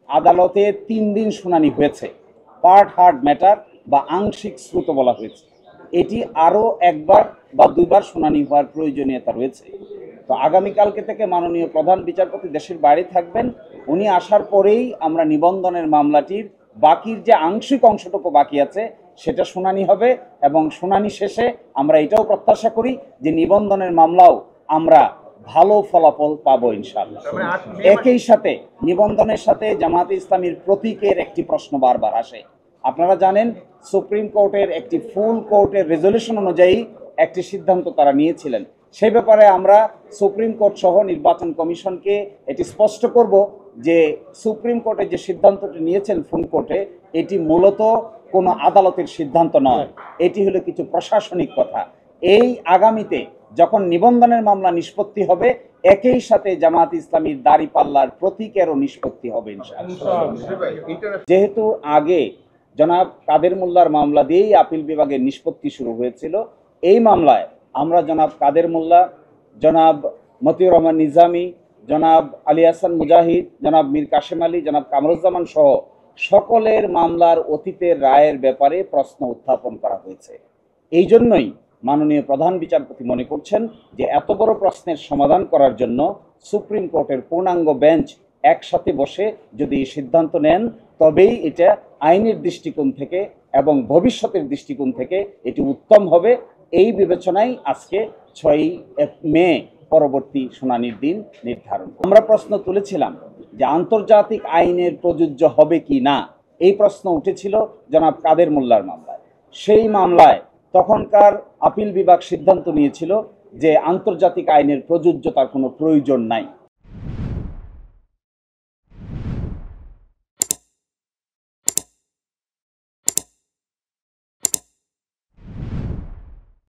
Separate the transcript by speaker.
Speaker 1: আদালতে ৩ দিন শুনানি হয়েছে, পার্ট হার্ড ম্যাটার বা আংশিক শ্রুত বলা হয়েছে। এটি আরও একবার বা দুইবার শুনানি হওয়ার প্রয়োজনীয়তা রয়েছে। তো আগামীকালকে থেকে মাননীয় প্রধান বিচারপতি দেশের বাইরে থাকবেন। উনি আসার পরেই আমরা নিবন্ধনের মামলাটির বাকির যে আংশিক অংশটুকু বাকি আছে সেটা শুনানি হবে, এবং শুনানি শেষে আমরা এটাও প্রত্যাশা করি যে নিবন্ধনের মামলাও আমরা ভালো ফলাফল পাবো ইনশাআল্লাহ। একই সাথে নিবন্ধনের সাথে জামায়াতে ইসলামীর প্রতীকের একটি প্রশ্ন বারবার আসে। আপনারা জানেন সুপ্রিম কোর্টের একটি ফুল কোর্টের রেজলিউশন অনুযায়ী একটি সিদ্ধান্ত তারা নিয়েছিলেন। সেই ব্যাপারে আমরা সুপ্রিম কোর্ট সহ নির্বাচন কমিশনকে এটি স্পষ্ট করব যে সুপ্রিম কোর্টের যে সিদ্ধান্তটি নিয়েছেন ফুল কোর্টে, এটি মূলত কোনো আদালতের সিদ্ধান্ত নয়, এটি হলো কিছু প্রশাসনিক কথা। এই আগামীতে যখন নিবন্ধনের মামলা নিষ্পত্তি হবে, একই সাথে জামায়াত ইসলামীর দাড়িপাল্লার প্রতীকেরও নিষ্পত্তি হবে ইনশাআল্লাহ। যেহেতু আগে জনাব কাদের মোল্লার মামলা দিয়েই আপিল বিভাগের নিষ্পত্তি শুরু হয়েছিল, এই মামলায় আমরা জনাব কাদের মোল্লা, জনাব মতিউর রহমান নিজামী, জনাব আলী হাসান মুজাহিদ, জনাব মীর কাশেম আলী, জনাব কামরুজ্জামান সহ সকলের মামলার অতীতের রায়ের ব্যাপারে প্রশ্ন উত্থাপন করা হয়েছে। এই জন্যই মাননীয় প্রধান বিচারপতি মনে করছেন যে এত বড় প্রশ্নের সমাধান করার জন্য সুপ্রিম কোর্টের পূর্ণাঙ্গ বেঞ্চ একসাথে বসে যদি সিদ্ধান্ত নেন, তবেই এটা আইনের দৃষ্টিকোণ থেকে এবং ভবিষ্যতের দৃষ্টিকোণ থেকে এটি উত্তম হবে। এই বিবেচনায় আজকে 6ই মে পরবর্তী শুনানির দিন নির্ধারণ। আমরা প্রশ্ন তুলেছিলাম যে আন্তর্জাতিক আইনের প্রযোজ্য হবে কি না, এই প্রশ্ন উঠেছিল জনাব কাদের মোল্লার মামলায়। সেই মামলায় তখনকার আপিল বিভাগ সিদ্ধান্ত নিয়েছিল যে আন্তর্জাতিক আইনের প্রযোজ্যতার কোনো প্রয়োজন নাই।